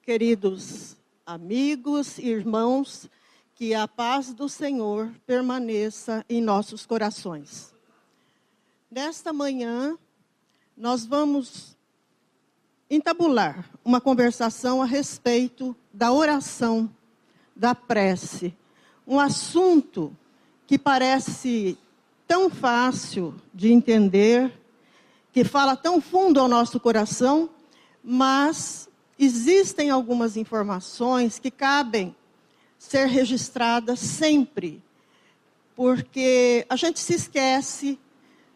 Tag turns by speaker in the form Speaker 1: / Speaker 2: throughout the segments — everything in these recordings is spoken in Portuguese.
Speaker 1: Queridos amigos e irmãos, que a paz do Senhor permaneça em nossos corações. Nesta manhã, nós vamos entabular uma conversação a respeito da oração, da prece. Um assunto que parece tão fácil de entender, que fala tão fundo ao nosso coração, mas existem algumas informações que cabem ser registradas sempre, porque a gente se esquece,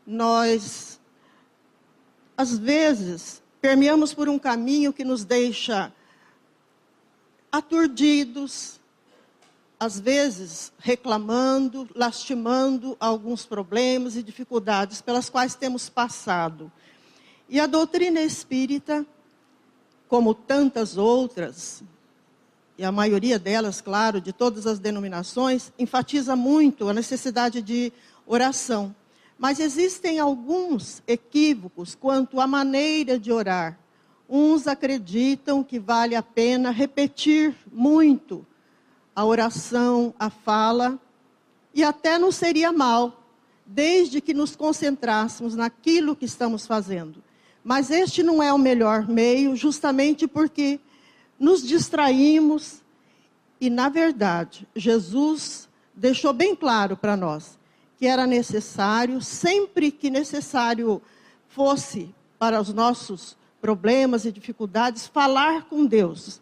Speaker 1: nós, às vezes, permeamos por um caminho que nos deixa aturdidos, às vezes reclamando, lastimando alguns problemas e dificuldades pelas quais temos passado. E a doutrina espírita, como tantas outras, e a maioria delas, claro, de todas as denominações, enfatiza muito a necessidade de oração. Mas existem alguns equívocos quanto à maneira de orar. Uns acreditam que vale a pena repetir muito a oração, a fala, e até não seria mal, desde que nos concentrássemos naquilo que estamos fazendo. Mas este não é o melhor meio, justamente porque nos distraímos e, na verdade, Jesus deixou bem claro para nós que era necessário, sempre que necessário fosse para os nossos problemas e dificuldades, falar com Deus,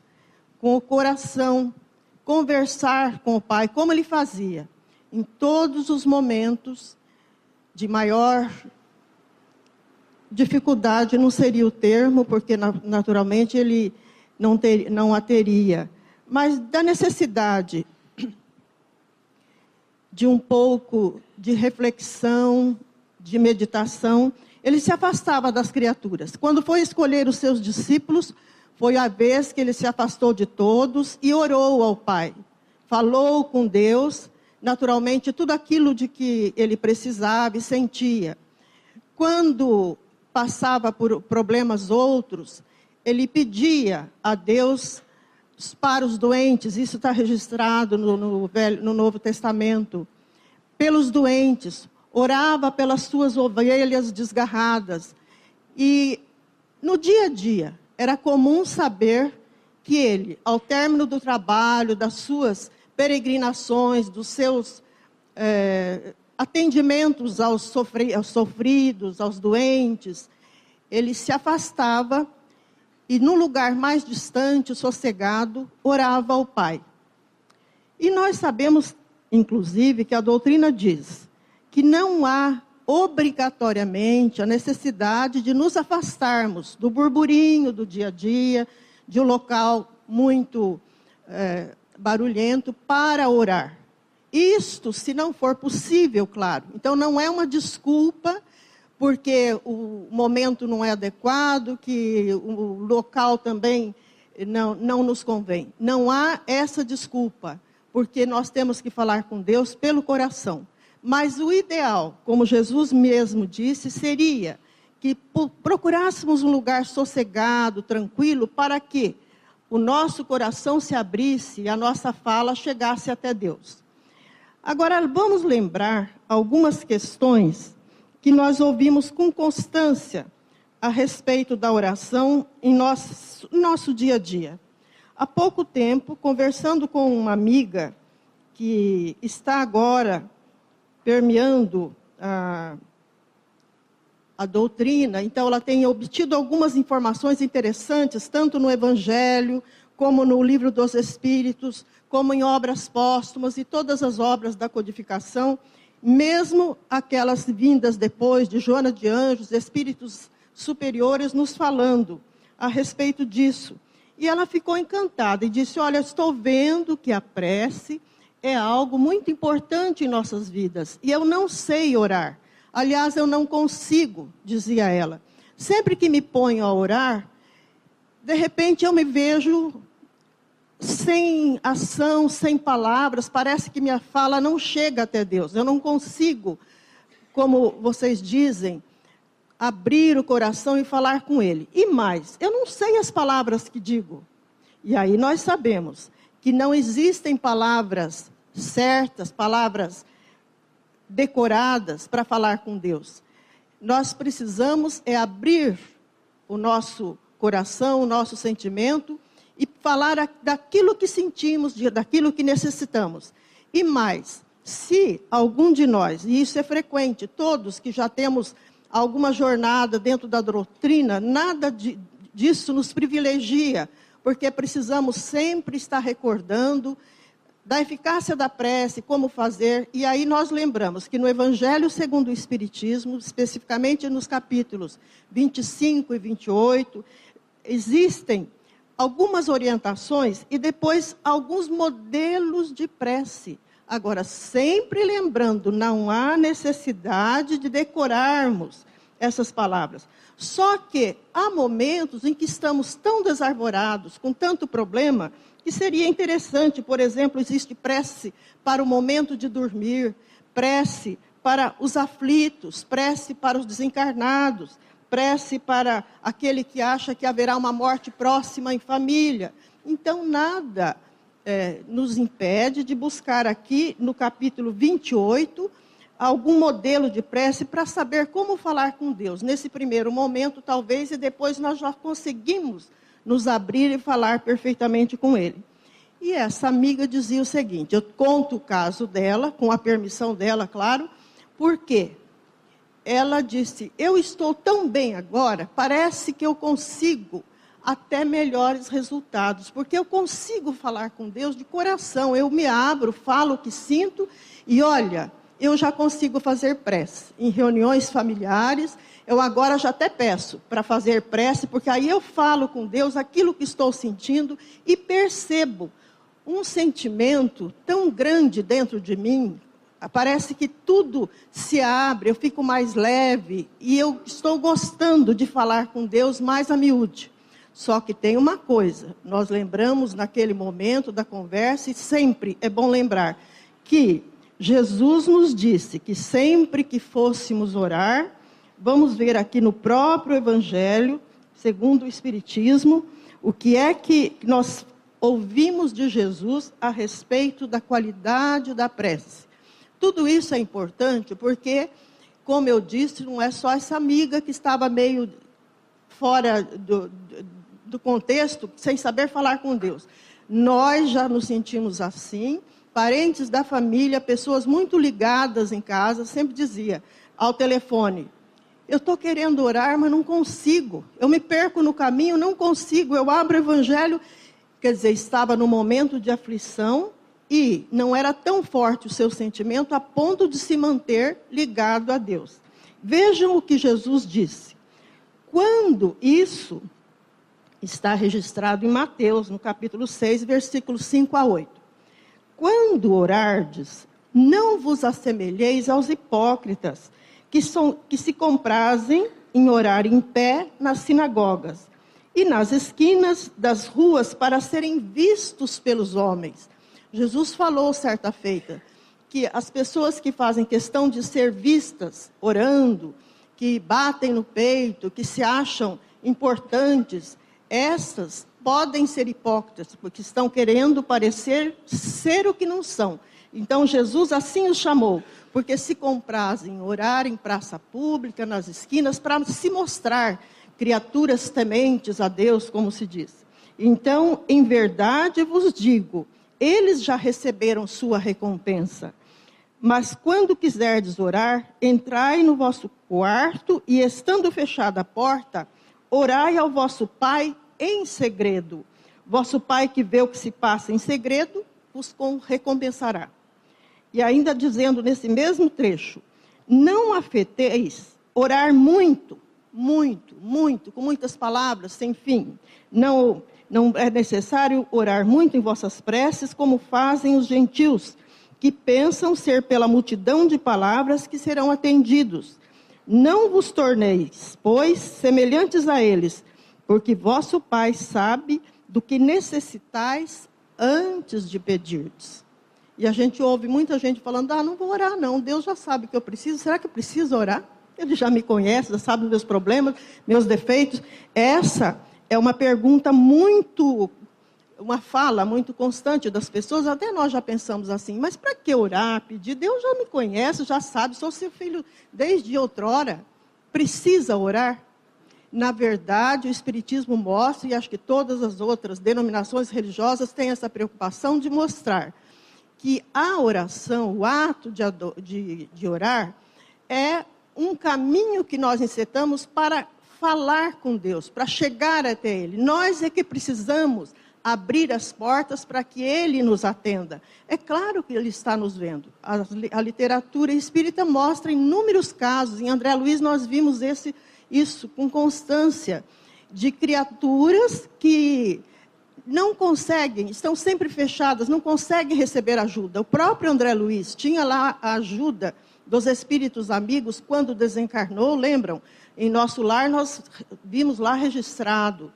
Speaker 1: com o coração, conversar com o Pai, como Ele fazia, em todos os momentos de maior dificuldade, não seria o termo, porque naturalmente Ele não a teria, mas da necessidade de um pouco de reflexão, de meditação, Ele se afastava das criaturas. Quando foi escolher os seus discípulos, foi a vez que Ele se afastou de todos e orou ao Pai. Falou com Deus, naturalmente, tudo aquilo de que Ele precisava e sentia. Quando passava por problemas outros, Ele pedia a Deus para os doentes, isso está registrado no Novo Testamento, pelos doentes, orava pelas suas ovelhas desgarradas. E no dia a dia, era comum saber que ele, ao término do trabalho, das suas peregrinações, dos seus atendimentos aos sofridos, aos doentes, ele se afastava e, num lugar mais distante, sossegado, orava ao Pai. E nós sabemos, inclusive, que a doutrina diz que não há obrigatoriamente a necessidade de nos afastarmos do burburinho do dia a dia, de um local muito barulhento, para orar. Isto, se não for possível, claro. Então, não é uma desculpa, porque o momento não é adequado, que o local também não nos convém. Não há essa desculpa, porque nós temos que falar com Deus pelo coração. Mas o ideal, como Jesus mesmo disse, seria que procurássemos um lugar sossegado, tranquilo, para que o nosso coração se abrisse e a nossa fala chegasse até Deus. Agora, vamos lembrar algumas questões que nós ouvimos com constância a respeito da oração em nosso dia a dia. Há pouco tempo, conversando com uma amiga que está agora permeando a doutrina, então ela tem obtido algumas informações interessantes, tanto no Evangelho, como no Livro dos Espíritos, como em obras póstumas e todas as obras da codificação, mesmo aquelas vindas depois de Joana de Anjos, espíritos superiores nos falando a respeito disso. E ela ficou encantada e disse: olha, estou vendo que a prece é algo muito importante em nossas vidas. E eu não sei orar. Aliás, eu não consigo, dizia ela. Sempre que me ponho a orar, de repente eu me vejo sem ação, sem palavras. Parece que minha fala não chega até Deus. Eu não consigo, como vocês dizem, abrir o coração e falar com Ele. E mais, eu não sei as palavras que digo. E aí nós sabemos que não existem palavras certas, palavras decoradas para falar com Deus. Nós precisamos abrir o nosso coração, o nosso sentimento e falar daquilo que sentimos, daquilo que necessitamos. E mais, se algum de nós, e isso é frequente, todos que já temos alguma jornada dentro da doutrina, nada disso nos privilegia, porque precisamos sempre estar recordando da eficácia da prece, como fazer. E aí nós lembramos que no Evangelho segundo o Espiritismo, especificamente nos capítulos 25 e 28, existem algumas orientações e depois alguns modelos de prece. Agora, sempre lembrando, não há necessidade de decorarmos essas palavras. Só que há momentos em que estamos tão desarvorados, com tanto problema, que seria interessante, por exemplo, existe prece para o momento de dormir, prece para os aflitos, prece para os desencarnados, prece para aquele que acha que haverá uma morte próxima em família. Então, nada nos impede de buscar aqui, no capítulo 28, algum modelo de prece para saber como falar com Deus. Nesse primeiro momento, talvez, e depois nós já conseguimos nos abrir e falar perfeitamente com Ele. E essa amiga dizia o seguinte, eu conto o caso dela, com a permissão dela, claro, porque ela disse, eu estou tão bem agora, parece que eu consigo até melhores resultados, porque eu consigo falar com Deus de coração, eu me abro, falo o que sinto, e olha, eu já consigo fazer prece. Em reuniões familiares, eu agora já até peço para fazer prece, porque aí eu falo com Deus aquilo que estou sentindo e percebo um sentimento tão grande dentro de mim, parece que tudo se abre, eu fico mais leve e eu estou gostando de falar com Deus mais a miúde. Só que tem uma coisa, nós lembramos naquele momento da conversa, e sempre é bom lembrar, que Jesus nos disse que sempre que fôssemos orar, vamos ver aqui no próprio Evangelho, segundo o Espiritismo, o que é que nós ouvimos de Jesus a respeito da qualidade da prece. Tudo isso é importante porque, como eu disse, não é só essa amiga que estava meio fora do contexto, sem saber falar com Deus. Nós já nos sentimos assim, parentes da família, pessoas muito ligadas em casa, sempre dizia ao telefone, eu estou querendo orar, mas não consigo. Eu me perco no caminho, não consigo. Eu abro o Evangelho, quer dizer, estava no momento de aflição e não era tão forte o seu sentimento a ponto de se manter ligado a Deus. Vejam o que Jesus disse. Quando isso está registrado em Mateus, no capítulo 6, versículos 5 a 8. Quando orardes, não vos assemelheis aos hipócritas, que se comprazem em orar em pé nas sinagogas e nas esquinas das ruas para serem vistos pelos homens. Jesus falou certa feita que as pessoas que fazem questão de ser vistas orando, que batem no peito, que se acham importantes, essas podem ser hipócritas, porque estão querendo parecer ser o que não são. Então Jesus assim os chamou, porque se comprazem em orar em praça pública, nas esquinas, para se mostrar criaturas tementes a Deus, como se diz. Então, em verdade vos digo, eles já receberam sua recompensa. Mas quando quiserdes orar, entrai no vosso quarto e, estando fechada a porta, orai ao vosso Pai em segredo. Vosso Pai que vê o que se passa em segredo, vos recompensará. E ainda dizendo nesse mesmo trecho, não afeteis orar muito, muito, muito, com muitas palavras, sem fim. Não é necessário orar muito em vossas preces, como fazem os gentios, que pensam ser pela multidão de palavras que serão atendidos. Não vos torneis, pois, semelhantes a eles, porque vosso Pai sabe do que necessitais antes de pedirdes. E a gente ouve muita gente falando, não vou orar não, Deus já sabe que eu preciso, será que eu preciso orar? Ele já me conhece, já sabe os meus problemas, meus defeitos. Essa é uma pergunta muito uma fala muito constante das pessoas, até nós já pensamos assim, mas para que orar, pedir? Deus já me conhece, já sabe, sou seu filho desde outrora. Precisa orar? Na verdade, o Espiritismo mostra, e acho que todas as outras denominações religiosas têm essa preocupação de mostrar que a oração, o ato de orar, é um caminho que nós encetamos para falar com Deus, para chegar até Ele. Nós é que precisamos abrir as portas para que Ele nos atenda. É claro que Ele está nos vendo. A literatura espírita mostra inúmeros casos. Em André Luiz nós vimos isso com constância, de criaturas que não conseguem, estão sempre fechadas, não conseguem receber ajuda. O próprio André Luiz tinha lá a ajuda dos espíritos amigos quando desencarnou, lembram? Em nosso lar nós vimos lá registrado.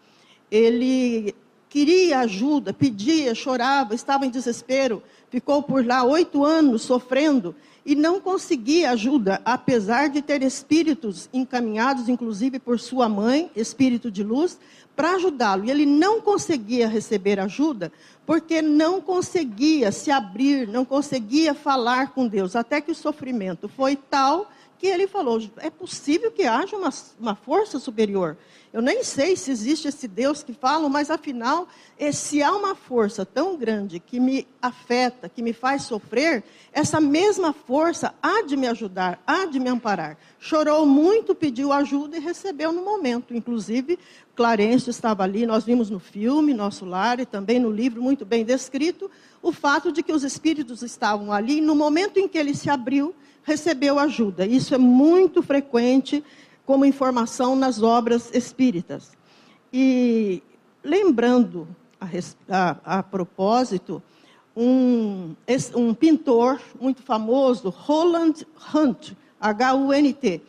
Speaker 1: Ele queria ajuda, pedia, chorava, estava em desespero, ficou por lá 8 anos sofrendo e não conseguia ajuda, apesar de ter espíritos encaminhados, inclusive por sua mãe, espírito de luz, para ajudá-lo. E ele não conseguia receber ajuda, porque não conseguia se abrir, não conseguia falar com Deus, até que o sofrimento foi tal que ele falou, é possível que haja uma força superior. Eu nem sei se existe esse Deus que falam, mas afinal, se há uma força tão grande que me afeta, que me faz sofrer, essa mesma força há de me ajudar, há de me amparar. Chorou muito, pediu ajuda e recebeu no momento. Inclusive, Clarencio estava ali, nós vimos no filme, Nosso Lar, e também no livro muito bem descrito, o fato de que os espíritos estavam ali, e no momento em que ele se abriu, recebeu ajuda. Isso é muito frequente como informação nas obras espíritas. E lembrando a propósito, um pintor muito famoso, Roland Hunt, H-U-N-T,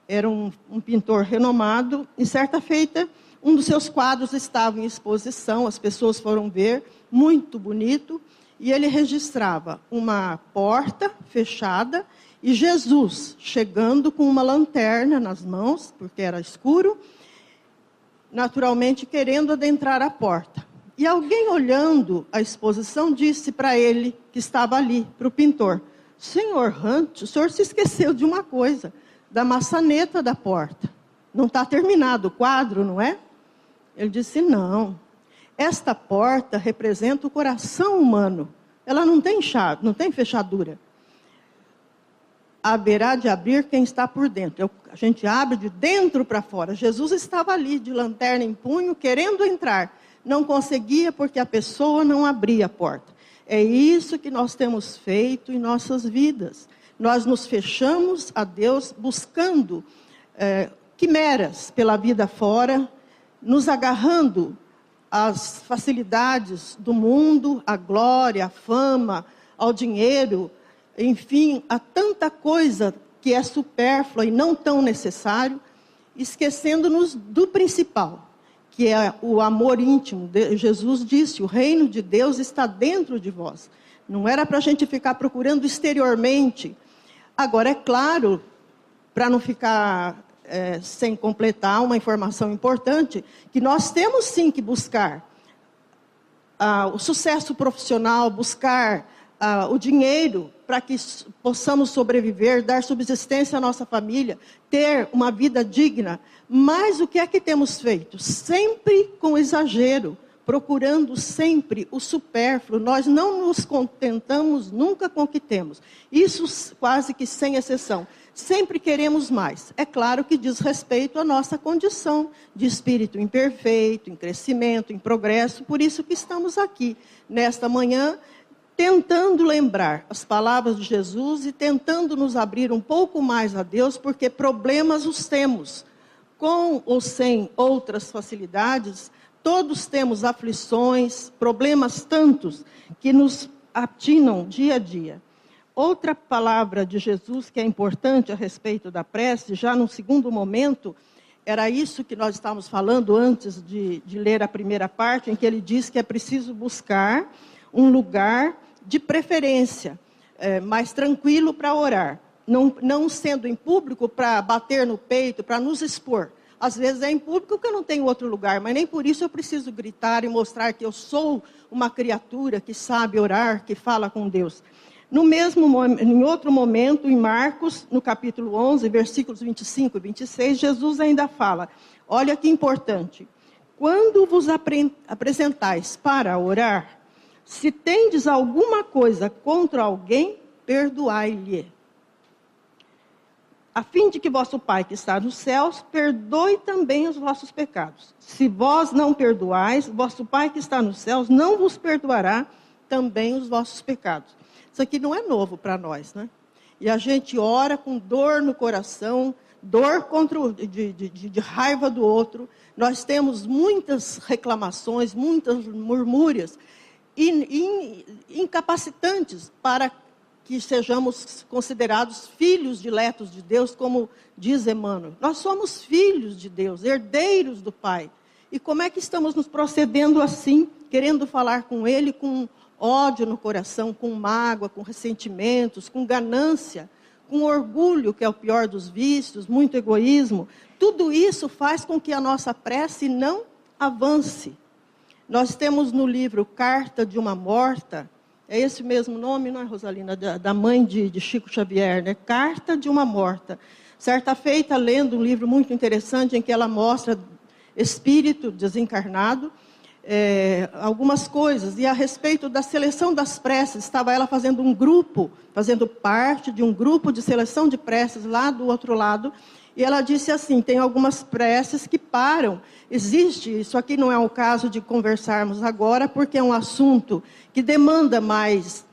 Speaker 1: era um pintor renomado, e certa feita, um dos seus quadros estava em exposição, as pessoas foram ver, muito bonito, e ele registrava uma porta fechada, e Jesus chegando com uma lanterna nas mãos, porque era escuro, naturalmente querendo adentrar a porta. E alguém olhando a exposição disse para ele, que estava ali, para o pintor, Senhor Hunt, o senhor se esqueceu de uma coisa, da maçaneta da porta. Não está terminado o quadro, não é? Ele disse, não, esta porta representa o coração humano. Ela não tem chave, não tem fechadura. Haverá de abrir quem está por dentro. A gente abre de dentro para fora. Jesus estava ali, de lanterna em punho, querendo entrar. Não conseguia porque a pessoa não abria a porta. É isso que nós temos feito em nossas vidas. Nós nos fechamos a Deus buscando quimeras pela vida fora, nos agarrando às facilidades do mundo, à glória, à fama, ao dinheiro, enfim, há tanta coisa que é supérflua e não tão necessário, esquecendo-nos do principal, que é o amor íntimo. Jesus disse, o reino de Deus está dentro de vós. Não era para a gente ficar procurando exteriormente. Agora, é claro, para não ficar sem completar uma informação importante, que nós temos sim que buscar o sucesso profissional, buscar o dinheiro para que possamos sobreviver, dar subsistência à nossa família, ter uma vida digna. Mas o que é que temos feito? Sempre com exagero, procurando sempre o supérfluo. Nós não nos contentamos nunca com o que temos. Isso quase que sem exceção. Sempre queremos mais. É claro que diz respeito à nossa condição de espírito imperfeito, em crescimento, em progresso. Por isso que estamos aqui, nesta manhã, tentando lembrar as palavras de Jesus e tentando nos abrir um pouco mais a Deus, porque problemas os temos. Com ou sem outras facilidades, todos temos aflições, problemas tantos que nos atinam dia a dia. Outra palavra de Jesus que é importante a respeito da prece, já num segundo momento, era isso que nós estávamos falando antes de ler a primeira parte, em que ele diz que é preciso buscar um lugar de preferência, mais tranquilo para orar. Não sendo em público para bater no peito, para nos expor, Às vezes é em público porque eu não tenho outro lugar, mas nem por isso eu preciso gritar e mostrar que eu sou uma criatura que sabe orar, que fala com Deus. Em outro momento, em Marcos, no capítulo 11, versículos 25 e 26, Jesus ainda fala, olha que importante, quando vos apresentais para orar, se tendes alguma coisa contra alguém, perdoai-lhe, a fim de que vosso Pai que está nos céus, perdoe também os vossos pecados. Se vós não perdoais, vosso Pai que está nos céus não vos perdoará também os vossos pecados. Isso aqui não é novo para nós, né? E a gente ora com dor no coração, dor de raiva do outro. Nós temos muitas reclamações, muitas murmúrias, incapacitantes para que sejamos considerados filhos diletos de Deus, como diz Emmanuel. Nós somos filhos de Deus, herdeiros do Pai. E como é que estamos nos procedendo assim, querendo falar com Ele com ódio no coração, com mágoa, com ressentimentos, com ganância, com orgulho, que é o pior dos vícios, muito egoísmo. Tudo isso faz com que a nossa prece não avance. Nós temos no livro Carta de uma Morta, é esse mesmo nome, não é, Rosalina? Da mãe de Chico Xavier, né? Carta de uma Morta. Certa feita, lendo um livro muito interessante, em que ela mostra espírito desencarnado, algumas coisas, e a respeito da seleção das preces, estava ela fazendo parte de um grupo de seleção de preces lá do outro lado, e ela disse assim, tem algumas preces que param, isso aqui não é o caso de conversarmos agora, porque é um assunto que demanda mais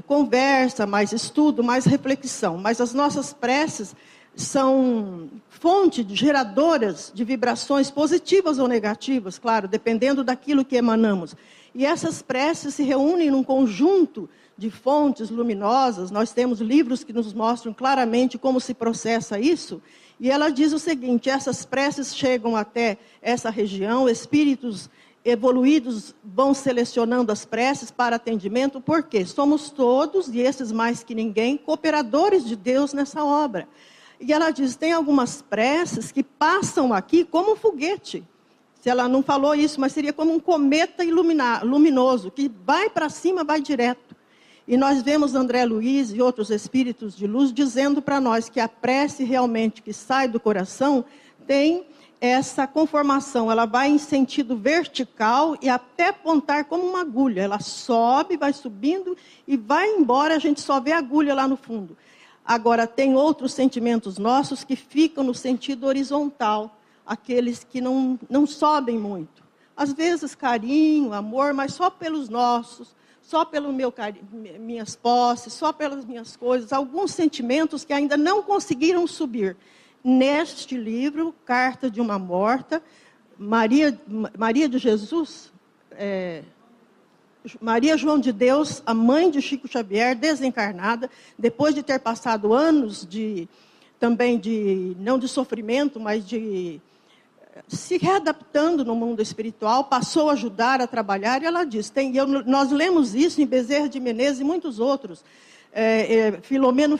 Speaker 1: conversa, mais estudo, mais reflexão, mas as nossas preces são fonte geradoras de vibrações positivas ou negativas, claro, dependendo daquilo que emanamos. E essas preces se reúnem num conjunto de fontes luminosas. Nós temos livros que nos mostram claramente como se processa isso. E ela diz o seguinte, essas preces chegam até essa região, espíritos evoluídos vão selecionando as preces para atendimento, porque somos todos, e esses mais que ninguém, cooperadores de Deus nessa obra. E ela diz, tem algumas preces que passam aqui como um foguete. Se ela não falou isso, mas seria como um cometa luminoso, que vai para cima, vai direto. E nós vemos André Luiz e outros espíritos de luz dizendo para nós que a prece realmente que sai do coração tem essa conformação. Ela vai em sentido vertical e até apontar como uma agulha. Ela sobe, vai subindo e vai embora, a gente só vê a agulha lá no fundo. Agora, tem outros sentimentos nossos que ficam no sentido horizontal, aqueles que não sobem muito. Às vezes, carinho, amor, mas só pelos nossos, só pelas minhas posses, só pelas minhas coisas, alguns sentimentos que ainda não conseguiram subir. Neste livro, Carta de uma Morta, Maria de Jesus... Maria João de Deus, a mãe de Chico Xavier, desencarnada, depois de ter passado anos não de sofrimento, mas de se readaptando no mundo espiritual, passou a ajudar a trabalhar, e ela diz, nós lemos isso em Bezerra de Menezes e muitos outros, Filomeno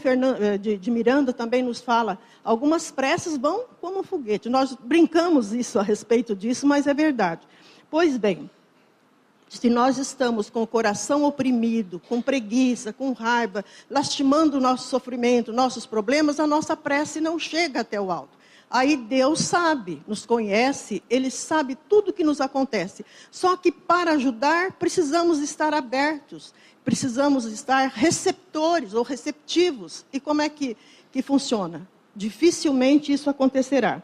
Speaker 1: de Miranda também nos fala, algumas preces vão como um foguete, nós brincamos isso a respeito disso, mas é verdade. Pois bem, se nós estamos com o coração oprimido, com preguiça, com raiva, lastimando o nosso sofrimento, nossos problemas, a nossa prece não chega até o alto. Aí Deus sabe, nos conhece, Ele sabe tudo o que nos acontece. Só que para ajudar, precisamos estar abertos, precisamos estar receptores ou receptivos. E como é que funciona? Dificilmente isso acontecerá.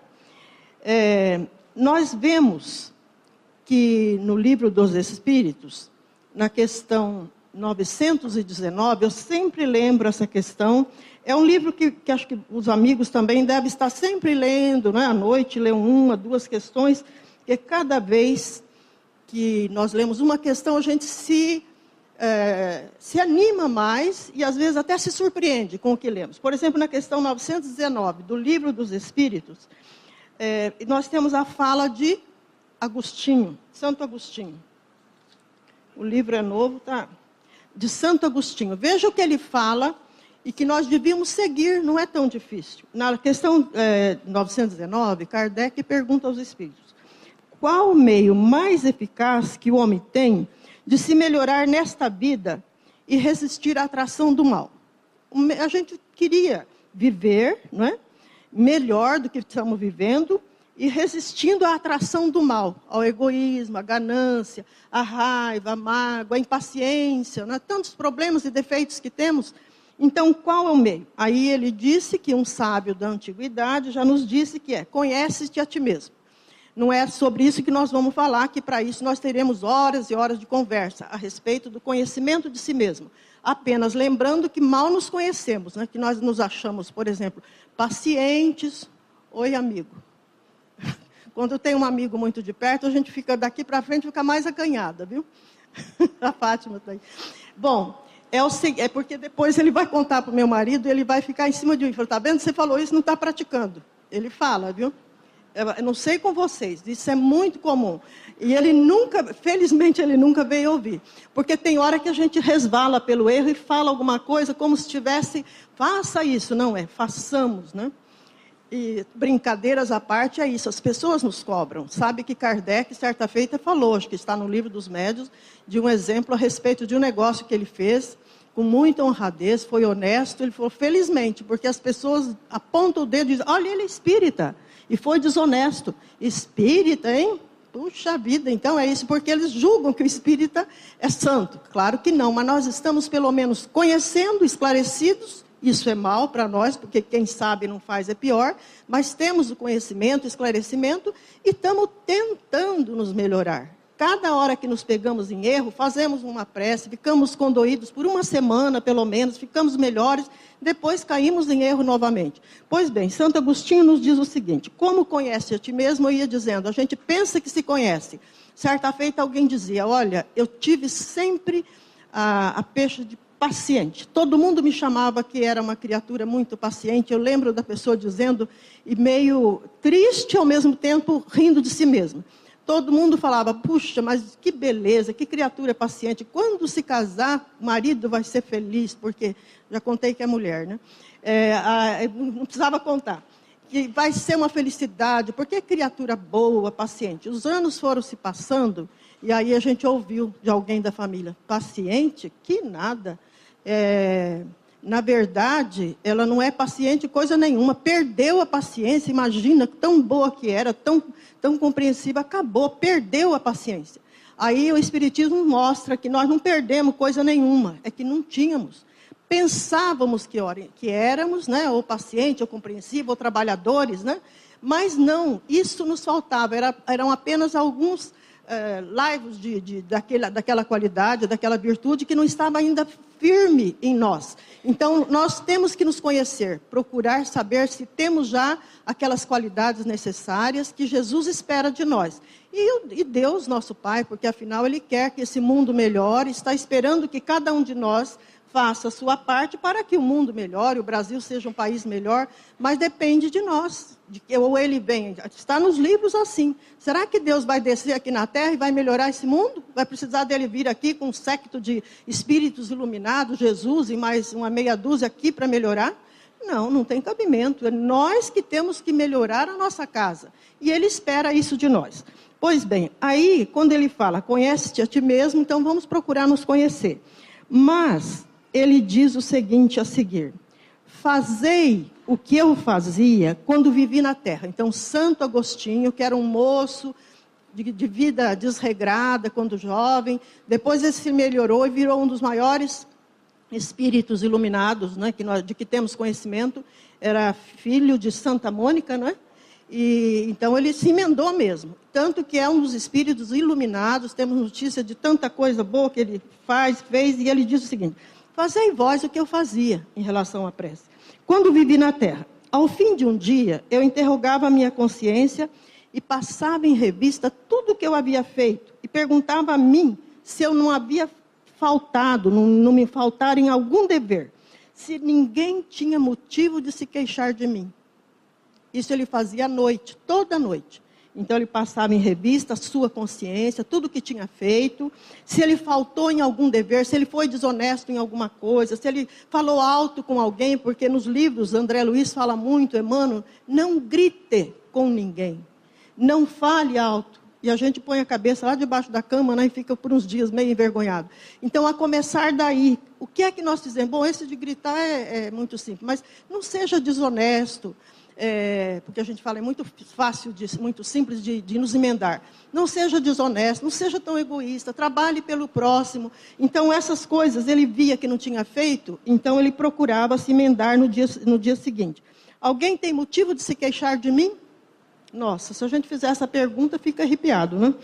Speaker 1: Nós vemos que no Livro dos Espíritos, na questão 919, eu sempre lembro essa questão, é um livro que acho que os amigos também devem estar sempre lendo, né? À noite, lê uma, duas questões, porque cada vez que nós lemos uma questão, a gente se anima mais e às vezes até se surpreende com o que lemos. Por exemplo, na questão 919 do Livro dos Espíritos, nós temos a fala de Agostinho, Santo Agostinho. O livro é novo, tá? De Santo Agostinho. Veja o que ele fala e que nós devíamos seguir, não é tão difícil. Na questão 919, Kardec pergunta aos espíritos: qual o meio mais eficaz que o homem tem de se melhorar nesta vida e resistir à atração do mal? A gente queria viver, não é? Melhor do que estamos vivendo e resistindo à atração do mal, ao egoísmo, à ganância, à raiva, à mágoa, à impaciência, não é? Tantos problemas e defeitos que temos. Então, qual é o meio? Aí ele disse que um sábio da antiguidade já nos disse que conhece-te a ti mesmo. Não é sobre isso que nós vamos falar, que para isso nós teremos horas e horas de conversa a respeito do conhecimento de si mesmo. Apenas lembrando que mal nos conhecemos, né? Que nós nos achamos, por exemplo, pacientes. Oi, amigo. Quando tem um amigo muito de perto, a gente fica daqui para frente, fica mais acanhada, viu? A Fátima está aí. Bom, é porque depois ele vai contar para o meu marido, ele vai ficar em cima de mim. Ele falou: está vendo, você falou isso, não está praticando. Ele fala, viu? Eu não sei com vocês, isso é muito comum. E ele nunca, felizmente, ele nunca veio ouvir. Porque tem hora que a gente resvala pelo erro e fala alguma coisa como se tivesse, faça isso. Não é, façamos, né? E brincadeiras à parte, é isso, as pessoas nos cobram. Sabe que Kardec, certa feita, falou, acho que está no Livro dos Médiuns, de um exemplo a respeito de um negócio que ele fez, com muita honradez, foi honesto. Ele falou: felizmente, porque as pessoas apontam o dedo e dizem: olha, ele é espírita. E foi desonesto. Espírita, hein? Puxa vida, então é isso, porque eles julgam que o espírita é santo. Claro que não, mas nós estamos pelo menos conhecendo, esclarecidos. Isso é mal para nós, porque quem sabe não faz é pior. Mas temos o conhecimento, esclarecimento, e estamos tentando nos melhorar. Cada hora que nos pegamos em erro, fazemos uma prece, ficamos condoídos por uma semana, pelo menos, ficamos melhores, depois caímos em erro novamente. Pois bem, Santo Agostinho nos diz o seguinte: como conhece a ti mesmo, eu ia dizendo, a gente pensa que se conhece. Certa feita alguém dizia: olha, eu tive sempre a peixe de paciente. Todo mundo me chamava que era uma criatura muito paciente. Eu lembro da pessoa dizendo, e meio triste ao mesmo tempo, rindo de si mesma. Todo mundo falava: puxa, mas que beleza, que criatura paciente. Quando se casar, o marido vai ser feliz, porque já contei que é mulher, né? Não precisava contar. Que vai ser uma felicidade, porque é criatura boa, paciente. Os anos foram se passando, e aí a gente ouviu de alguém da família: paciente? Que nada. Na verdade, ela não é paciente coisa nenhuma. Perdeu a paciência, imagina, tão boa que era, tão compreensiva, acabou, perdeu a paciência. Aí o Espiritismo mostra que nós não perdemos coisa nenhuma, é que não tínhamos. Pensávamos que éramos, né, ou paciente, ou compreensivo, ou trabalhadores, né? Mas não, isso nos faltava, eram apenas alguns laivos daquela qualidade, daquela virtude que não estava ainda firme em nós. Então, nós temos que nos conhecer, procurar saber se temos já aquelas qualidades necessárias que Jesus espera de nós. E Deus, nosso Pai, porque afinal Ele quer que esse mundo melhore, está esperando que cada um de nós faça a sua parte para que o mundo melhore, o Brasil seja um país melhor, mas depende de nós, ou Ele vem, está nos livros assim. Será que Deus vai descer aqui na Terra e vai melhorar esse mundo? Vai precisar dele vir aqui com um séquito de espíritos iluminados, Jesus e mais uma meia dúzia aqui para melhorar? Não, não tem cabimento. É nós que temos que melhorar a nossa casa. E Ele espera isso de nós. Pois bem, aí quando Ele fala: conhece-te a ti mesmo, então vamos procurar nos conhecer. Mas Ele diz o seguinte a seguir: fazei o que eu fazia quando vivi na terra. Então, Santo Agostinho, que era um moço de vida desregrada quando jovem, depois ele se melhorou e virou um dos maiores espíritos iluminados, né, de que temos conhecimento. Era filho de Santa Mônica, não é? E então ele se emendou mesmo. Tanto que é um dos espíritos iluminados, temos notícia de tanta coisa boa que ele fez, e ele diz o seguinte: fazei vós o que eu fazia em relação à prece. Quando vivi na terra, ao fim de um dia, eu interrogava a minha consciência e passava em revista tudo o que eu havia feito. E perguntava a mim se eu não havia faltado, não me faltara em algum dever. Se ninguém tinha motivo de se queixar de mim. Isso ele fazia à noite, toda noite. Então, ele passava em revista a sua consciência, tudo que tinha feito, se ele faltou em algum dever, se ele foi desonesto em alguma coisa, se ele falou alto com alguém, porque nos livros André Luiz fala muito, Emmanuel, não grite com ninguém, não fale alto. E a gente põe a cabeça lá debaixo da cama, né, e fica por uns dias meio envergonhado. Então, a começar daí, o que é que nós fizemos? Bom, esse de gritar é muito simples, mas não seja desonesto, porque a gente fala, é muito fácil, muito simples de nos emendar. Não seja desonesto, não seja tão egoísta, trabalhe pelo próximo. Então, essas coisas, ele via que não tinha feito, então ele procurava se emendar no dia seguinte. Alguém tem motivo de se queixar de mim? Nossa, se a gente fizer essa pergunta, fica arrepiado, né?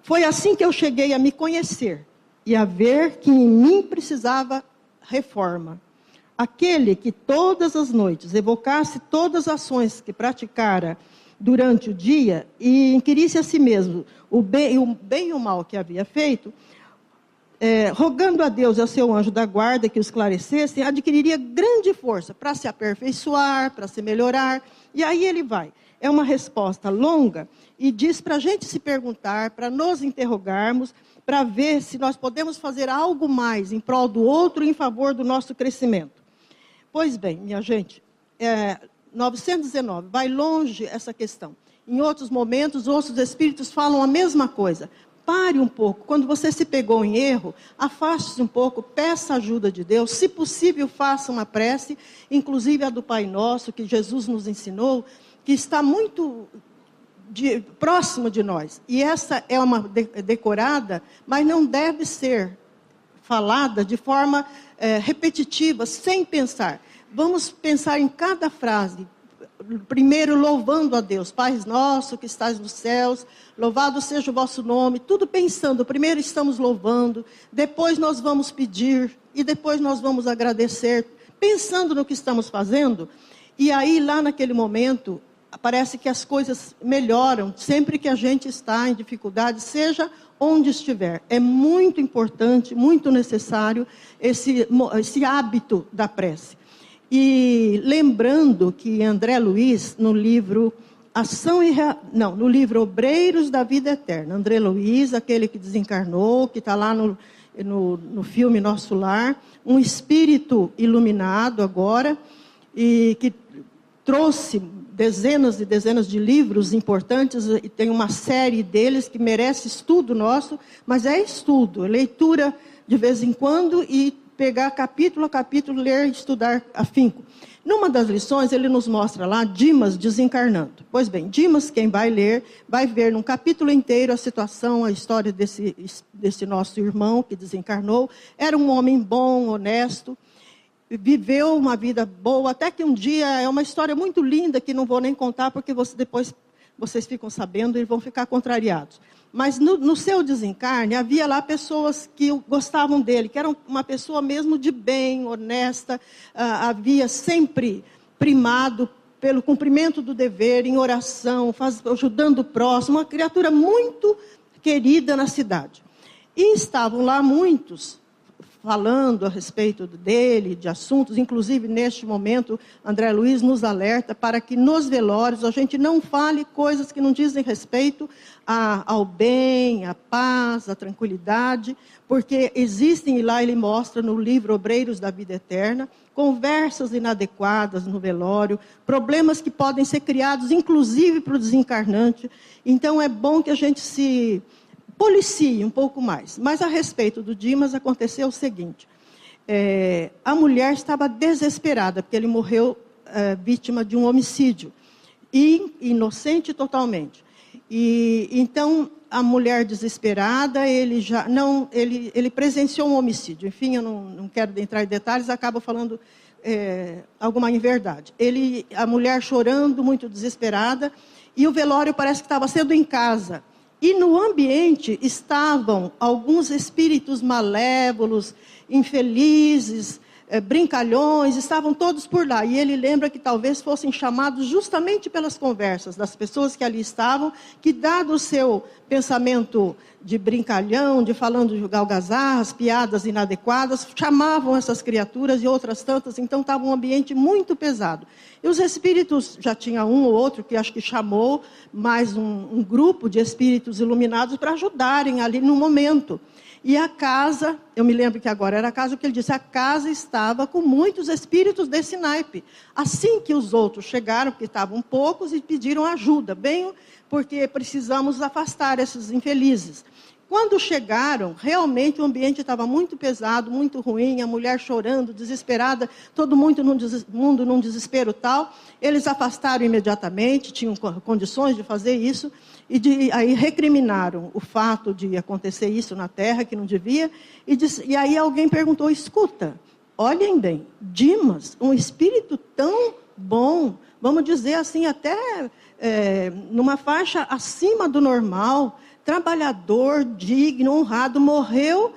Speaker 1: Foi assim que eu cheguei a me conhecer e a ver que em mim precisava reforma. Aquele que todas as noites evocasse todas as ações que praticara durante o dia e inquirisse a si mesmo o bem e o mal que havia feito, rogando a Deus e ao seu anjo da guarda que o esclarecessem, adquiriria grande força para se aperfeiçoar, para se melhorar. E aí ele vai. É uma resposta longa e diz para a gente se perguntar, para nos interrogarmos, para ver se nós podemos fazer algo mais em prol do outro, em favor do nosso crescimento. Pois bem, minha gente, 919, vai longe essa questão. Em outros momentos, outros espíritos falam a mesma coisa. Pare um pouco, quando você se pegou em erro, afaste-se um pouco, peça a ajuda de Deus, se possível faça uma prece, inclusive a do Pai Nosso, que Jesus nos ensinou, que está muito próximo de nós. E essa é uma decorada, mas não deve ser falada de forma repetitiva, sem pensar. Vamos pensar em cada frase. Primeiro, louvando a Deus. Pai nosso que estás nos céus, louvado seja o vosso nome. Tudo pensando. Primeiro estamos louvando, depois nós vamos pedir, e depois nós vamos agradecer, pensando no que estamos fazendo. E aí, lá naquele momento, parece que as coisas melhoram sempre que a gente está em dificuldade, seja onde estiver. É muito importante, muito necessário esse hábito da prece. E lembrando que André Luiz, no livro no livro Obreiros da Vida Eterna, André Luiz, aquele que desencarnou, que está lá no filme Nosso Lar, um espírito iluminado agora, e que trouxe dezenas e dezenas de livros importantes, e tem uma série deles que merece estudo nosso, mas é estudo, leitura de vez em quando e pegar capítulo a capítulo, ler e estudar afinco. Numa das lições, ele nos mostra lá Dimas desencarnando. Pois bem, Dimas, quem vai ler, vai ver num capítulo inteiro a situação, a história desse nosso irmão que desencarnou. Era um homem bom, honesto, viveu uma vida boa, até que um dia, é uma história muito linda, que não vou nem contar, porque depois vocês ficam sabendo e vão ficar contrariados. Mas no seu desencarne, havia lá pessoas que gostavam dele, que eram uma pessoa mesmo de bem, honesta, havia sempre primado pelo cumprimento do dever, em oração, ajudando o próximo, uma criatura muito querida na cidade. E estavam lá muitos falando a respeito dele, de assuntos, inclusive neste momento, André Luiz nos alerta para que nos velórios a gente não fale coisas que não dizem respeito ao bem, à paz, à tranquilidade, porque existem, e lá ele mostra no livro Obreiros da Vida Eterna, conversas inadequadas no velório, problemas que podem ser criados, inclusive para o desencarnante. Então é bom que a gente se policie um pouco mais. Mas a respeito do Dimas aconteceu o seguinte, a mulher estava desesperada, porque ele morreu vítima de um homicídio, e inocente totalmente. E então a mulher desesperada, ele presenciou um homicídio. Enfim, eu não quero entrar em detalhes, acabo falando alguma inverdade. A mulher chorando, muito desesperada, e o velório parece que estava sendo em casa. E no ambiente estavam alguns espíritos malévolos, infelizes, brincalhões, estavam todos por lá. E ele lembra que talvez fossem chamados justamente pelas conversas das pessoas que ali estavam, que dado o seu pensamento de brincalhão, de falando de algazarras, piadas inadequadas, chamavam essas criaturas e outras tantas, então estava um ambiente muito pesado. E os espíritos, já tinha um ou outro que acho que chamou mais um grupo de espíritos iluminados para ajudarem ali no momento. E a casa, eu me lembro que agora era a casa, que ele disse, a casa estava com muitos espíritos desse naipe. Assim que os outros chegaram, porque estavam poucos, e pediram ajuda, bem porque precisamos afastar esses infelizes. Quando chegaram, realmente o ambiente estava muito pesado, muito ruim, a mulher chorando, desesperada, todo mundo num desespero tal. Eles afastaram imediatamente, tinham condições de fazer isso, e aí recriminaram o fato de acontecer isso na Terra, que não devia, e aí alguém perguntou, escuta, olhem bem, Dimas, um espírito tão bom, vamos dizer assim, até numa faixa acima do normal, trabalhador, digno, honrado, morreu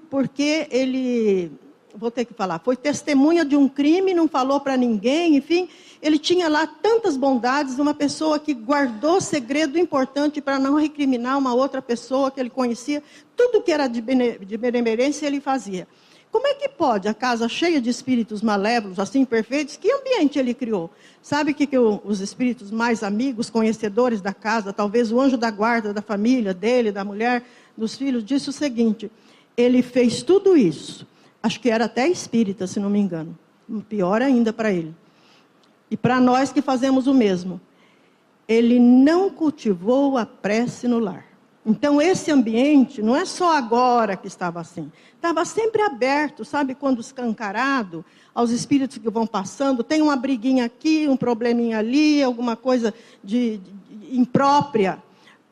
Speaker 1: porque ele, vou ter que falar, foi testemunha de um crime, não falou para ninguém, enfim, ele tinha lá tantas bondades, uma pessoa que guardou segredo importante para não recriminar uma outra pessoa que ele conhecia, tudo que era de benemerência ele fazia. Como é que pode a casa cheia de espíritos malévolos, assim, perfeitos, que ambiente ele criou? Sabe que os espíritos mais amigos, conhecedores da casa, talvez o anjo da guarda da família dele, da mulher, dos filhos, disse o seguinte, ele fez tudo isso, acho que era até espírita, se não me engano, pior ainda para ele. E para nós que fazemos o mesmo, ele não cultivou a prece no lar. Então, esse ambiente, não é só agora que estava assim, estava sempre aberto, sabe, quando escancarado, aos espíritos que vão passando, tem uma briguinha aqui, um probleminha ali, alguma coisa de imprópria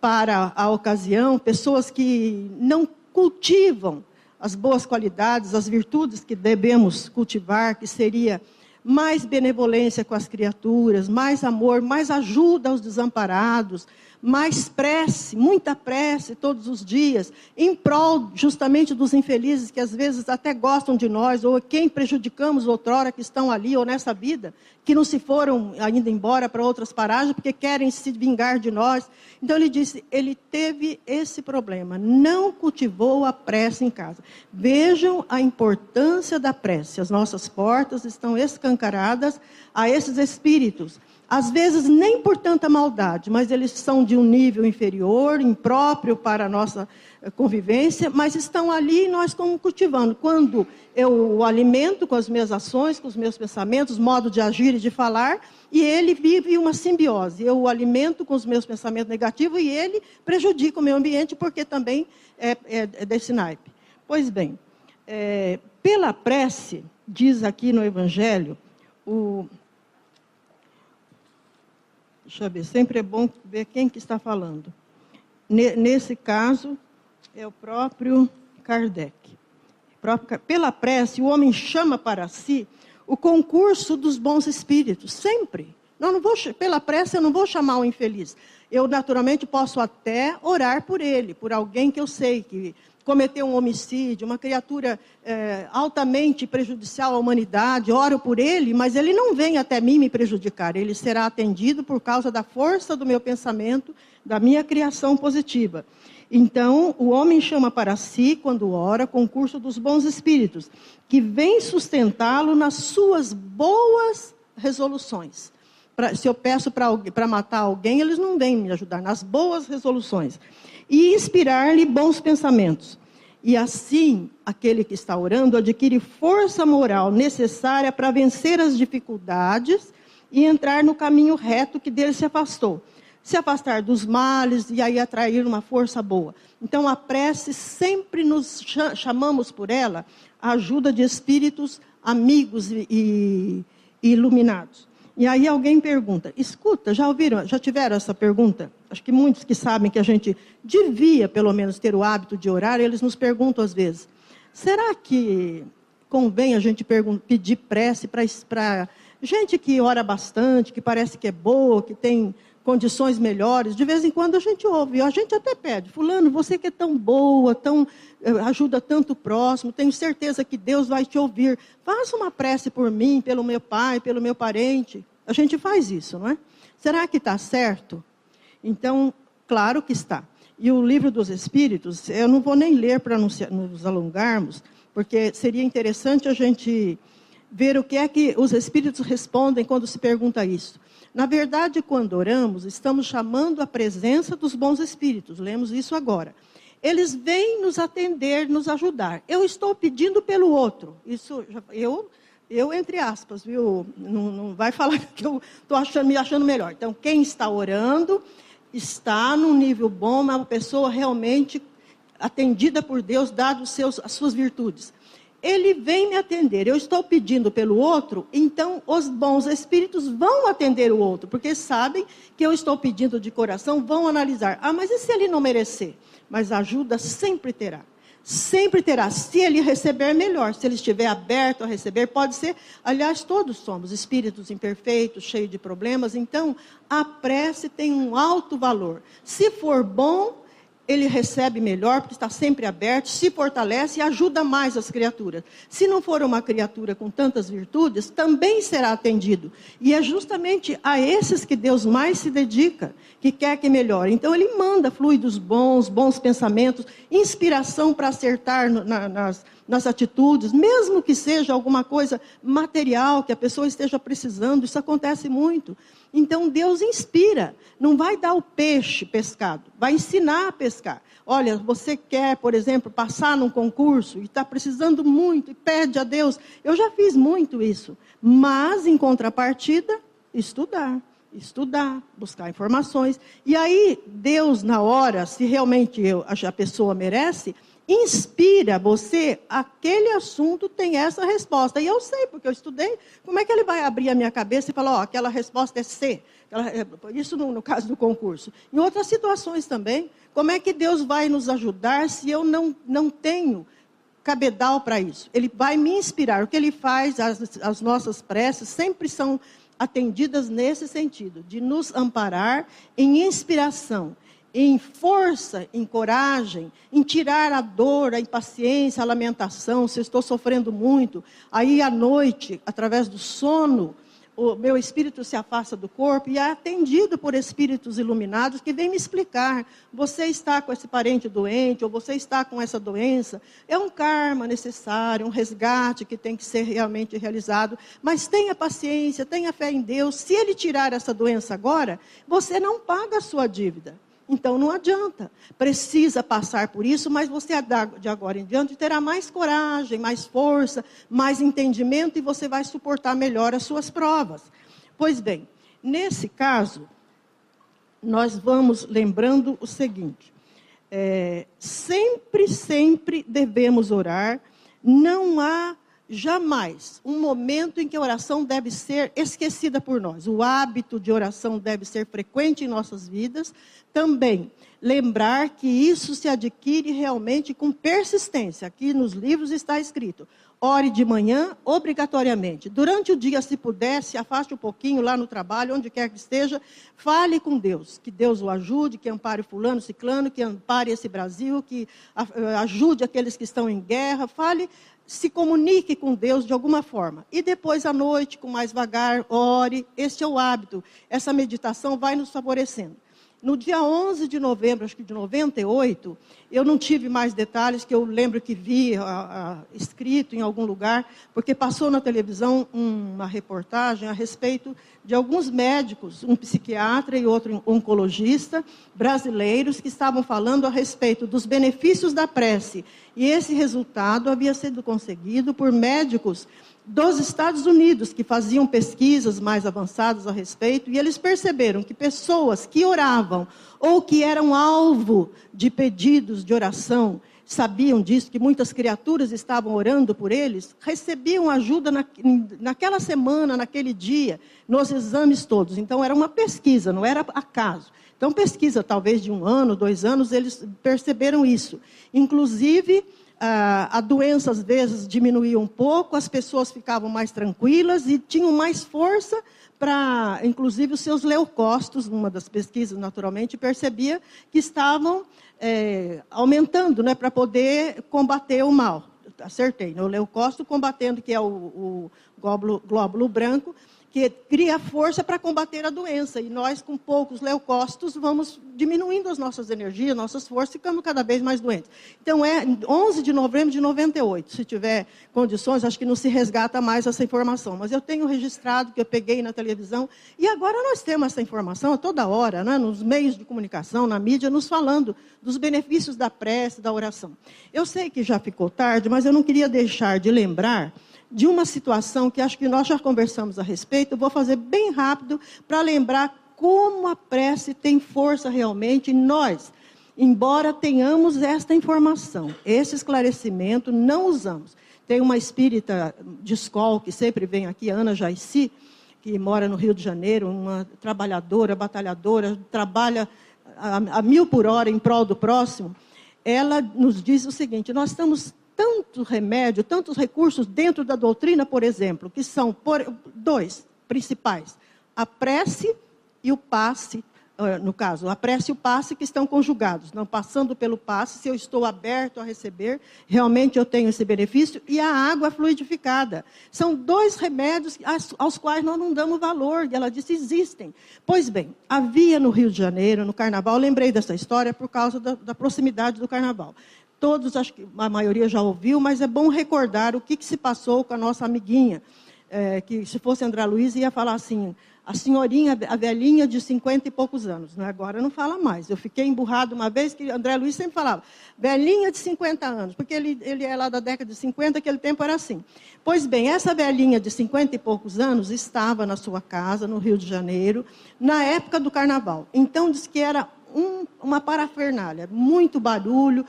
Speaker 1: para a ocasião, pessoas que não cultivam as boas qualidades, as virtudes que devemos cultivar, que seria mais benevolência com as criaturas, mais amor, mais ajuda aos desamparados, mais prece, muita prece todos os dias, em prol justamente dos infelizes que às vezes até gostam de nós, ou quem prejudicamos outrora que estão ali ou nessa vida, que não se foram ainda embora para outras paragens, porque querem se vingar de nós. Então ele disse, ele teve esse problema, não cultivou a prece em casa. Vejam a importância da prece, as nossas portas estão escancaradas a esses espíritos. Às vezes nem por tanta maldade, mas eles são de um nível inferior, impróprio para a nossa convivência, mas estão ali e nós como cultivando. Quando eu o alimento com as minhas ações, com os meus pensamentos, modo de agir e de falar, e ele vive uma simbiose. Eu o alimento com os meus pensamentos negativos e ele prejudica o meio ambiente porque também é desse naipe. Pois bem, pela prece, diz aqui no Evangelho, deixa eu ver, sempre é bom ver quem que está falando. Nesse caso, é o próprio Kardec. Pela prece, o homem chama para si o concurso dos bons espíritos, sempre. Pela prece, eu não vou chamar o infeliz. Eu, naturalmente, posso até orar por ele, por alguém que eu sei que cometeu um homicídio, uma criatura altamente prejudicial à humanidade, oro por ele, mas ele não vem até mim me prejudicar, ele será atendido por causa da força do meu pensamento, da minha criação positiva. Então, o homem chama para si, quando ora, concurso dos bons espíritos, que vem sustentá-lo nas suas boas resoluções. Se eu peço para matar alguém, eles não vêm me ajudar, nas boas resoluções. E inspirar-lhe bons pensamentos. E assim, aquele que está orando adquire força moral necessária para vencer as dificuldades e entrar no caminho reto que dele se afastou. Se afastar dos males e aí atrair uma força boa. Então, a prece, sempre nos chamamos por ela, a ajuda de espíritos amigos e iluminados. E aí alguém pergunta, escuta, já tiveram essa pergunta? Acho que muitos que sabem que a gente devia, pelo menos, ter o hábito de orar, eles nos perguntam às vezes, será que convém a gente pedir prece para gente que ora bastante, que parece que é boa, que tem condições melhores, de vez em quando a gente ouve, a gente até pede, fulano, você que é tão boa, ajuda tanto o próximo, tenho certeza que Deus vai te ouvir, faça uma prece por mim, pelo meu pai, pelo meu parente. A gente faz isso, não é? Será que está certo? Então, claro que está. E o Livro dos Espíritos, eu não vou nem ler para nos alongarmos, porque seria interessante a gente ver o que é que os Espíritos respondem quando se pergunta isso. Na verdade, quando oramos, estamos chamando a presença dos bons Espíritos. Lemos isso agora. Eles vêm nos atender, nos ajudar. Eu estou pedindo pelo outro. Isso, eu entre aspas, viu? Não vai falar que eu estou me achando melhor. Então, quem está orando está num nível bom, uma pessoa realmente atendida por Deus, dado as suas virtudes. Ele vem me atender, eu estou pedindo pelo outro, então os bons espíritos vão atender o outro, porque sabem que eu estou pedindo de coração, vão analisar. Ah, mas e se ele não merecer? Mas a ajuda sempre terá. Sempre terá. Se ele receber, melhor. Se ele estiver aberto a receber, pode ser. Aliás, todos somos espíritos imperfeitos, cheios de problemas. Então, a prece tem um alto valor. Se for bom, ele recebe melhor, porque está sempre aberto, se fortalece e ajuda mais as criaturas. Se não for uma criatura com tantas virtudes, também será atendido. E é justamente a esses que Deus mais se dedica, que quer que melhore. Então, ele manda fluidos bons pensamentos, inspiração para acertar nas atitudes, mesmo que seja alguma coisa material que a pessoa esteja precisando, isso acontece muito. Então, Deus inspira, não vai dar o peixe pescado, vai ensinar a pescar. Olha, você quer, por exemplo, passar num concurso e está precisando muito e pede a Deus. Eu já fiz muito isso, mas, em contrapartida, estudar, buscar informações. E aí, Deus, na hora, se realmente a pessoa merece, inspira você, aquele assunto tem essa resposta. E eu sei, porque eu estudei, como é que ele vai abrir a minha cabeça e falar, ó, aquela resposta é C. Isso no caso do concurso. Em outras situações também, como é que Deus vai nos ajudar se eu não tenho cabedal para isso? Ele vai me inspirar. O que ele faz, as nossas preces sempre são atendidas nesse sentido, de nos amparar em inspiração, em força, em coragem, em tirar a dor, a impaciência, a lamentação, se eu estou sofrendo muito. Aí à noite, através do sono, o meu espírito se afasta do corpo e é atendido por espíritos iluminados que vêm me explicar. Você está com esse parente doente, ou você está com essa doença. É um karma necessário, um resgate que tem que ser realmente realizado. Mas tenha paciência, tenha fé em Deus. Se ele tirar essa doença agora, você não paga a sua dívida. Então, não adianta. Precisa passar por isso, mas você, de agora em diante, terá mais coragem, mais força, mais entendimento e você vai suportar melhor as suas provas. Pois bem, nesse caso, nós vamos lembrando o seguinte. Sempre devemos orar. Não há jamais um momento em que a oração deve ser esquecida por nós. O hábito de oração deve ser frequente em nossas vidas. Também lembrar que isso se adquire realmente com persistência. Aqui nos livros está escrito, ore de manhã obrigatoriamente. Durante o dia, se puder, se afaste um pouquinho lá no trabalho, onde quer que esteja, fale com Deus. Que Deus o ajude, que ampare fulano, ciclano, que ampare esse Brasil, que ajude aqueles que estão em guerra. Se comunique com Deus de alguma forma. E depois à noite, com mais vagar, ore. Este é o hábito. Essa meditação vai nos favorecendo. No dia 11 de novembro, acho que de 98, eu não tive mais detalhes, que eu lembro que vi escrito em algum lugar, porque passou na televisão uma reportagem a respeito de alguns médicos, um psiquiatra e outro oncologista, brasileiros, que estavam falando a respeito dos benefícios da prece. E esse resultado havia sido conseguido por médicos dos Estados Unidos, que faziam pesquisas mais avançadas a respeito, e eles perceberam que pessoas que oravam ou que eram alvo de pedidos de oração, sabiam disso, que muitas criaturas estavam orando por eles, recebiam ajuda naquela semana, naquele dia, nos exames todos. Então, era uma pesquisa, não era acaso. Então, pesquisa talvez de 1 ano, 2 anos, eles perceberam isso. Inclusive, a doença às vezes diminuía um pouco, as pessoas ficavam mais tranquilas e tinham mais força para, inclusive, os seus leucócitos, numa das pesquisas, naturalmente, percebia que estavam aumentando, né, para poder combater o mal. Acertei, né? O leucócito combatendo, que é o glóbulo branco, que cria força para combater a doença. E nós, com poucos leucócitos, vamos diminuindo as nossas energias, nossas forças, ficando cada vez mais doentes. Então, é 11 de novembro de 98. Se tiver condições, acho que não se resgata mais essa informação. Mas eu tenho registrado, que eu peguei na televisão. E agora nós temos essa informação a toda hora, né, nos meios de comunicação, na mídia, nos falando dos benefícios da prece, da oração. Eu sei que já ficou tarde, mas eu não queria deixar de lembrar de uma situação que acho que nós já conversamos a respeito. Eu vou fazer bem rápido para lembrar como a prece tem força realmente. E nós, embora tenhamos esta informação, esse esclarecimento, não usamos. Tem uma espírita de escola que sempre vem aqui, Ana Jaici, que mora no Rio de Janeiro, uma trabalhadora, batalhadora, trabalha a 1000 por hora em prol do próximo. Ela nos diz o seguinte: nós estamos tanto remédio, tantos recursos dentro da doutrina, por exemplo, que são dois principais: a prece e o passe, no caso, a prece e o passe que estão conjugados, não passando pelo passe. Se eu estou aberto a receber, realmente eu tenho esse benefício. E a água fluidificada. São dois remédios aos quais nós não damos valor. E ela disse: existem. Pois bem, havia no Rio de Janeiro, no Carnaval, lembrei dessa história por causa da proximidade do Carnaval. Todos, acho que a maioria já ouviu, mas é bom recordar o que se passou com a nossa amiguinha, que se fosse André Luiz ia falar assim: a senhorinha, a velhinha de 50 e poucos anos. Né? Agora não fala mais. Eu fiquei emburrado uma vez que André Luiz sempre falava velhinha de 50 anos, porque ele é lá da década de 50, aquele tempo era assim. Pois bem, essa velhinha de 50 e poucos anos estava na sua casa, no Rio de Janeiro, na época do Carnaval. Então, diz que era uma parafernália, muito barulho,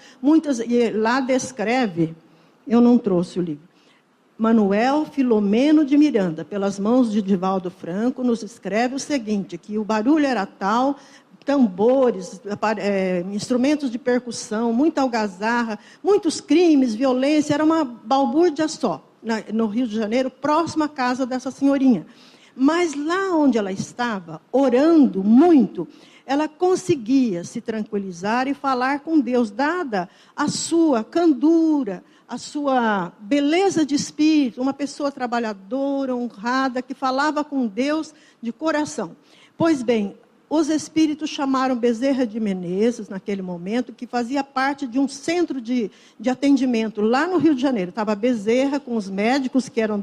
Speaker 1: e lá descreve, eu não trouxe o livro, Manuel Filomeno de Miranda, pelas mãos de Divaldo Franco, nos escreve o seguinte, que o barulho era tal, tambores, instrumentos de percussão, muita algazarra, muitos crimes, violência, era uma balbúrdia só, no Rio de Janeiro, próximo à casa dessa senhorinha. Mas lá onde ela estava, orando muito, ela conseguia se tranquilizar e falar com Deus, dada a sua candura, a sua beleza de espírito, uma pessoa trabalhadora, honrada, que falava com Deus de coração. Pois bem, os espíritos chamaram Bezerra de Menezes, naquele momento, que fazia parte de um centro de atendimento lá no Rio de Janeiro. Estava Bezerra com os médicos que eram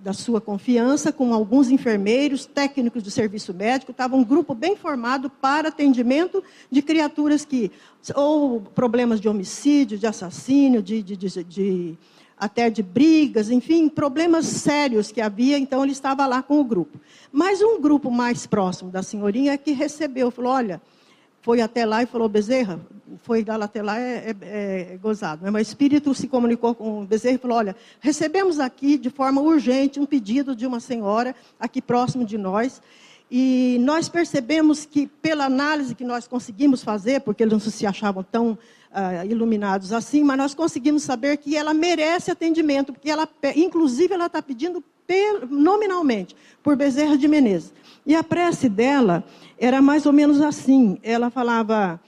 Speaker 1: da sua confiança, com alguns enfermeiros, técnicos de serviço médico. Estava um grupo bem formado para atendimento de criaturas ou problemas de homicídio, de assassínio, até de brigas, enfim, problemas sérios que havia. Então, ele estava lá com o grupo. Mas um grupo mais próximo da senhorinha que recebeu, falou: olha, foi até lá e falou: Bezerra, foi lá até lá, é gozado. Né? Mas o espírito se comunicou com o Bezerra e falou: olha, recebemos aqui de forma urgente um pedido de uma senhora aqui próximo de nós, e nós percebemos que, pela análise que nós conseguimos fazer, porque eles não se achavam tão iluminados assim, mas nós conseguimos saber que ela merece atendimento, porque inclusive ela está pedindo nominalmente por Bezerra de Menezes. E a prece dela era mais ou menos assim. Ela falava: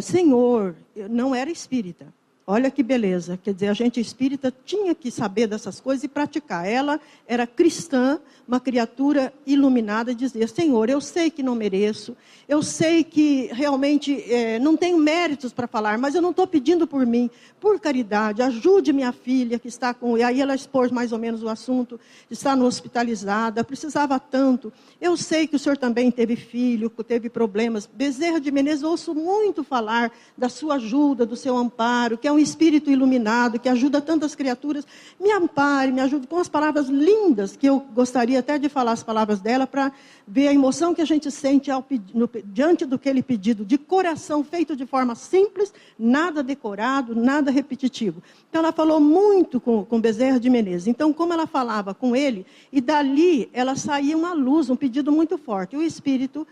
Speaker 1: Senhor, eu não era espírita. Olha que beleza. Quer dizer, a gente espírita tinha que saber dessas coisas e praticar. Ela era cristã, uma criatura iluminada, e dizia: Senhor, eu sei que não mereço, eu sei que realmente não tenho méritos para falar, mas eu não estou pedindo por mim, por caridade, ajude minha filha que está com... E aí ela expôs mais ou menos o assunto, está no hospitalizada, precisava tanto. Eu sei que o senhor também teve filho, teve problemas. Bezerra de Menezes, ouço muito falar da sua ajuda, do seu amparo, que é um espírito iluminado, que ajuda tantas criaturas. Me ampare, me ajude com as palavras lindas, que eu gostaria até de falar as palavras dela, para ver a emoção que a gente sente diante daquele pedido, de coração, feito de forma simples, nada decorado, nada repetitivo. Então, ela falou muito com Bezerra de Menezes. Então, como ela falava com ele, e dali ela saía uma luz, um pedido muito forte. O espírito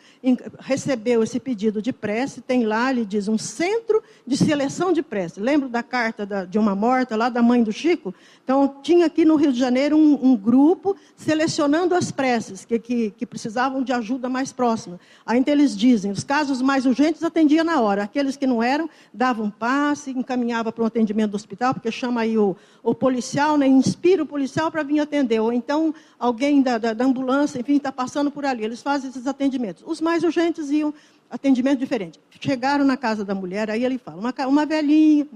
Speaker 1: recebeu esse pedido de prece, tem lá, ele diz, um centro de seleção de prece. Lembro da carta de uma morta, lá da mãe do Chico? Então, tinha aqui no Rio de Janeiro um grupo selecionando as preces que precisavam de ajuda mais próxima. Aí, então, eles dizem, os casos mais urgentes atendia na hora. Aqueles que não eram, davam um passe, encaminhava para o atendimento do hospital, porque chama aí o policial, né, inspira o policial para vir atender. Ou então, alguém da ambulância, enfim, está passando por ali. Eles fazem esses atendimentos. Os mais urgentes iam atendimento diferente. Chegaram na casa da mulher, aí ele fala, uma velhinha,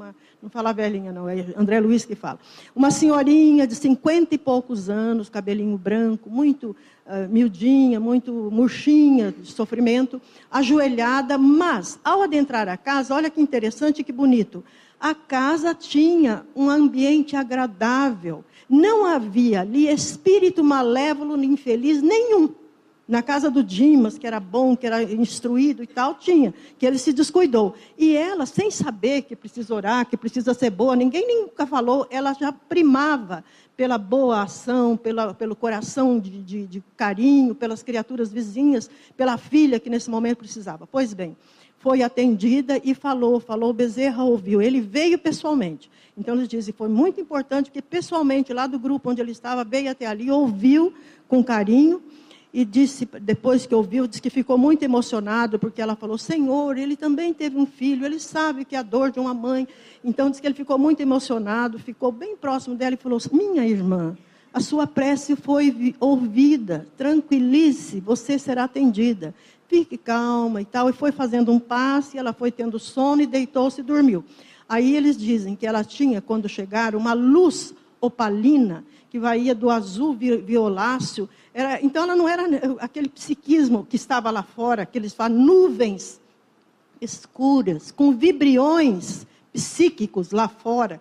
Speaker 1: não fala velhinha não, é André Luiz que fala, uma senhorinha de 50 e poucos anos, cabelinho branco, muito miudinha, muito murchinha, de sofrimento, ajoelhada, mas, ao adentrar a casa, olha que interessante e que bonito, a casa tinha um ambiente agradável, não havia ali espírito malévolo, infeliz nenhum. Na casa do Dimas, que era bom, que era instruído e tal, tinha, que ele se descuidou. E ela, sem saber que precisa orar, que precisa ser boa, ninguém nunca falou, ela já primava pela boa ação, pelo coração de carinho, pelas criaturas vizinhas, pela filha que nesse momento precisava. Pois bem, foi atendida e falou, Bezerra ouviu, ele veio pessoalmente. Então, eles dizem, foi muito importante que pessoalmente, lá do grupo onde ele estava, veio até ali, ouviu com carinho, e disse, depois que ouviu, disse que ficou muito emocionado, porque ela falou, Senhor, ele também teve um filho, ele sabe que é a dor de uma mãe. Então, disse que ele ficou muito emocionado, ficou bem próximo dela e falou, minha irmã, a sua prece foi ouvida, tranquilize, você será atendida. Fique calma e tal. E foi fazendo um passe, ela foi tendo sono e deitou-se e dormiu. Aí eles dizem que ela tinha, quando chegaram, uma luz opalina, que vaía do azul violáceo. Então, ela não era aquele psiquismo que estava lá fora, que eles falam, nuvens escuras, com vibriões psíquicos lá fora.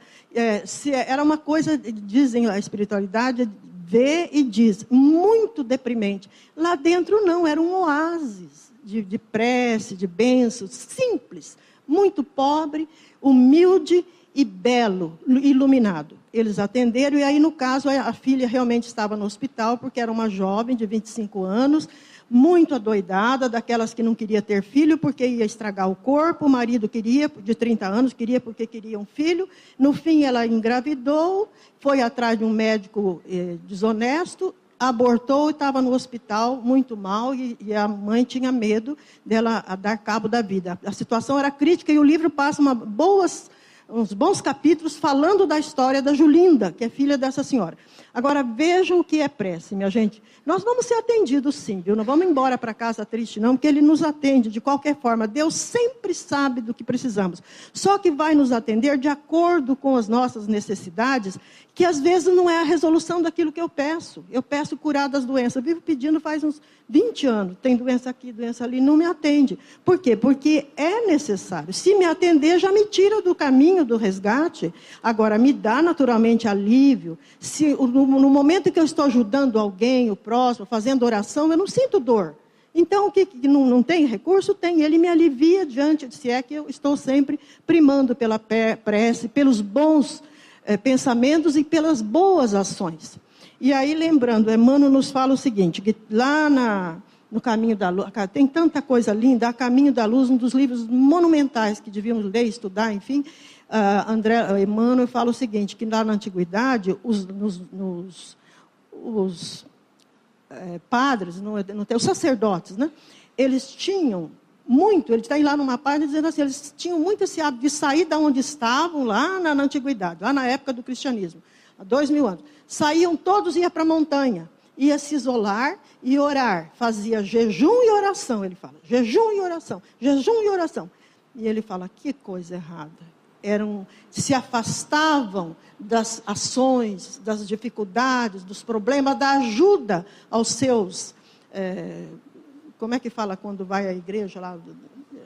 Speaker 1: Era uma coisa, dizem a espiritualidade, vê e diz, muito deprimente. Lá dentro não, era um oásis de prece, de bênçãos, simples, muito pobre, humilde e belo, iluminado. Eles atenderam, e aí, no caso, a filha realmente estava no hospital, porque era uma jovem de 25 anos, muito adoidada, daquelas que não queria ter filho, porque ia estragar o corpo, o marido queria, de 30 anos, queria porque queria um filho. No fim, ela engravidou, foi atrás de um médico desonesto, abortou e estava no hospital, muito mal, e a mãe tinha medo dela dar cabo da vida. A situação era crítica, e o livro passa uns bons capítulos falando da história da Julinda, que é filha dessa senhora. Agora, vejam o que é prece, minha gente. Nós vamos ser atendidos sim, viu? Não vamos embora para casa triste não, porque Ele nos atende de qualquer forma. Deus sempre sabe do que precisamos. Só que vai nos atender de acordo com as nossas necessidades, que às vezes não é a resolução daquilo que eu peço. Eu peço curar das doenças. Eu vivo pedindo faz uns 20 anos. Tem doença aqui, doença ali, não me atende. Por quê? Porque é necessário. Se me atender, já me tira do caminho do resgate. Agora, me dá naturalmente alívio. Se no momento que eu estou ajudando alguém, o próximo, fazendo oração, eu não sinto dor. Então, o que não tem recurso? Tem. Ele me alivia diante de si. É que eu estou sempre primando pela prece, pelos bons pensamentos e pelas boas ações. E aí, lembrando, Emmanuel nos fala o seguinte, que lá no Caminho da Luz, tem tanta coisa linda, a Caminho da Luz, um dos livros monumentais que devíamos ler, estudar, enfim, Emmanuel fala o seguinte, que lá na Antiguidade, os padres, os sacerdotes, né, eles tinham muito, ele está lá numa página dizendo assim, eles tinham muito esse hábito de sair da onde estavam, lá na Antiguidade, lá na época do cristianismo, há 2000 anos. Saíam todos e iam para a montanha, ia se isolar e orar, fazia jejum e oração, ele fala, jejum e oração, jejum e oração. E ele fala, que coisa errada. Se afastavam das ações, das dificuldades, dos problemas, da ajuda aos seus... como é que fala quando vai à igreja lá?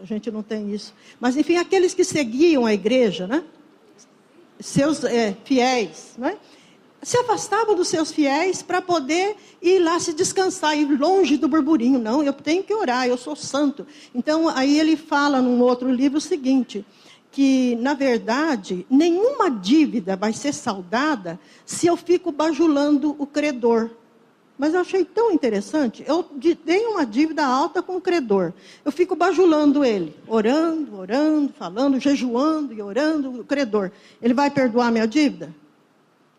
Speaker 1: A gente não tem isso. Mas, enfim, aqueles que seguiam a igreja, né? seus fiéis, não é? Se afastavam dos seus fiéis para poder ir lá se descansar, ir longe do burburinho. Não, eu tenho que orar, eu sou santo. Então, aí ele fala num outro livro o seguinte, que, na verdade, nenhuma dívida vai ser saldada se eu fico bajulando o credor. Mas eu achei tão interessante, eu tenho uma dívida alta com o credor. Eu fico bajulando ele, orando, falando, jejuando e orando o credor. Ele vai perdoar a minha dívida?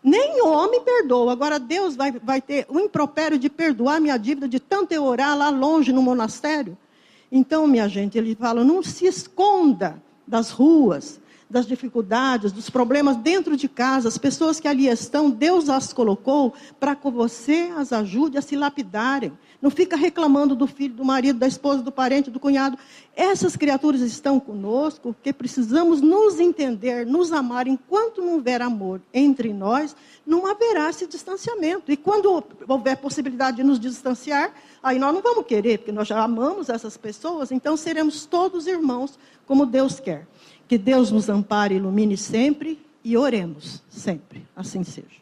Speaker 1: Nem o homem perdoa. Agora Deus vai ter o impropério de perdoar a minha dívida de tanto eu orar lá longe no monastério? Então, minha gente, ele fala, não se esconda das ruas, das dificuldades, dos problemas dentro de casa. As pessoas que ali estão, Deus as colocou para que você as ajude a se lapidarem. Não fica reclamando do filho, do marido, da esposa, do parente, do cunhado. Essas criaturas estão conosco porque precisamos nos entender, nos amar. Enquanto não houver amor entre nós, não haverá esse distanciamento. E quando houver possibilidade de nos distanciar, aí nós não vamos querer, porque nós já amamos essas pessoas, então seremos todos irmãos como Deus quer. Que Deus nos ampare e ilumine sempre e oremos sempre. Assim seja.